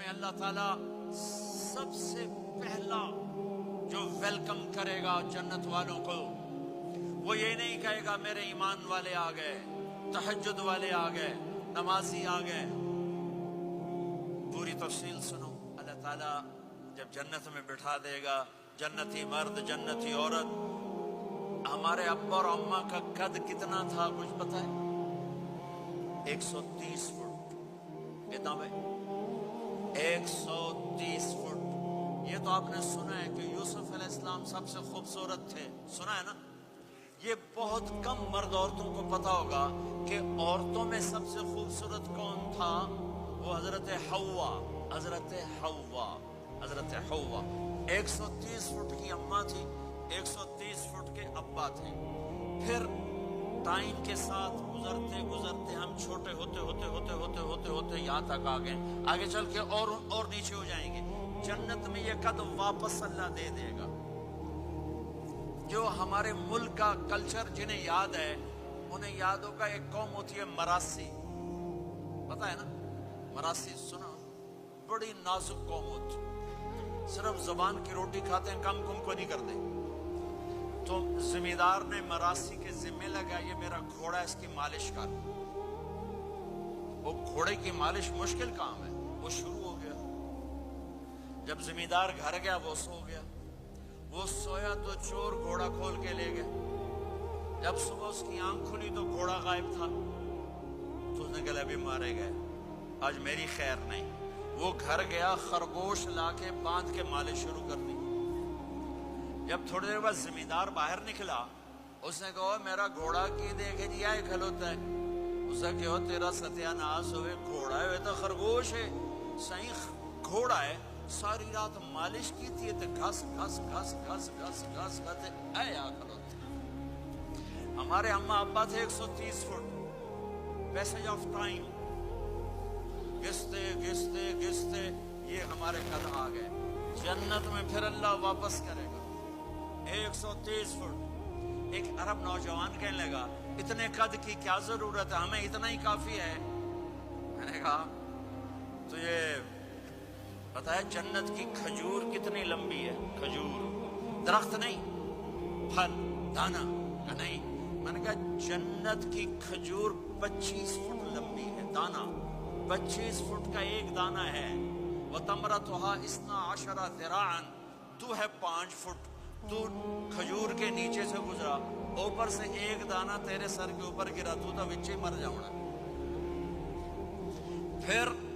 میں اللہ تعالیٰ سب سے پہلا جو ویلکم کرے گا جنت والوں کو، وہ یہ نہیں کہے گا میرے ایمان والے آ گئے، تہجد والے آ گئے، نمازی آ گئے۔ پوری تفصیل سنو۔ اللہ تعالیٰ جب جنت میں بٹھا دے گا، جنتی مرد جنتی عورت۔ ہمارے ابا اور اماں کا قد کتنا تھا کچھ پتہ ہے؟ 130 فٹ۔ کتنا بھائی؟ 130 فٹ۔ یہ تو آپ نے سنا ہے کہ یوسف علیہ السلام سب سے خوبصورت تھے، سنا ہے نا؟ یہ بہت کم مرد عورتوں کو پتا ہوگا کہ عورتوں میں سب سے خوبصورت کون تھا؟ وہ حضرت حوا، حضرت حوا، حضرت حوا۔ 130 فٹ کی اماں تھی، 130 فٹ کے ابا تھے۔ پھر ٹائم کے ساتھ گزرتے گزرتے ہم چھوٹے ہوتے یہاں تک آ گئے۔ آگے چل کے اور نیچے ہو جائیں گے۔ جنت میں یہ قد واپس اللہ دے دے گا۔ جو ہمارے ملک کا کلچر جنہیں یاد ہے، انہیں یاد ہوگا ایک قوم ہوتی ہے مراسی، پتہ ہے نا؟ مراسی سنا؟ بڑی نازک قوم ہوتی، صرف زبان کی روٹی کھاتے ہیں، کم کو نہیں کرتے۔ تو زمیندار نے مراسی کے ذمہ لگا، یہ میرا گھوڑا ہے، اس کی مالش کر۔ وہ گھوڑے کی مالش مشکل کام ہے، وہ شروع ہو گیا۔ جب زمیندار گھر گیا وہ سو گیا۔ وہ سویا تو چور گھوڑا کھول کے لے گئے۔ جب صبح اس کی آنکھ کھلی تو گھوڑا غائب تھا۔ تو اس نے کہا ابھی مارے گئے، آج میری خیر نہیں۔ وہ گھر گیا، خرگوش لا کے باندھ کے مالش شروع کر دی۔ جب تھوڑی دیر بعد زمیندار باہر نکلا، اس نے کہا میرا گھوڑا کی دیکھے جی آئے کھلوتا ہے۔ اس نے کہا تیرا ستیہ ناس ہوئے، گھوڑا ہے تو خرگوش ہے، صحیح گھوڑا ہے۔ ساری رات مالش کی تھی تو گھس گھس گھس گھس گھس گھس گھس اے آ کھلوتے۔ ہمارے اماں ابا تھے 130 فٹ۔ پیسج آف ٹائم، گھستے گھستے گھستے یہ ہمارے قد آ گئے۔ جنت میں پھر اللہ واپس کرے گا 130 فٹ۔ ایک عرب نوجوان کہنے لگا اتنے قد کی کیا ضرورت ہے، ہمیں اتنا ہی کافی ہے۔ میں نے کہا تو یہ پتہ ہے جنت کی کھجور کتنی لمبی ہے؟ کھجور درخت نہیں، پھل دانا کا نہیں۔ میں نے کہا جنت کی کھجور 25 فٹ لمبی ہے، دانا 25 فٹ کا ایک دانا ہے۔ وَتَمْرَتُهَا 12 ذِرَاعًا، تو ہے 5 فٹ۔ تو کھجور کے نیچے سے گزرا، اوپر سے ایک دانہ تیرے سر کے اوپر گرا، تو وچے مر جاؤنا۔ پھر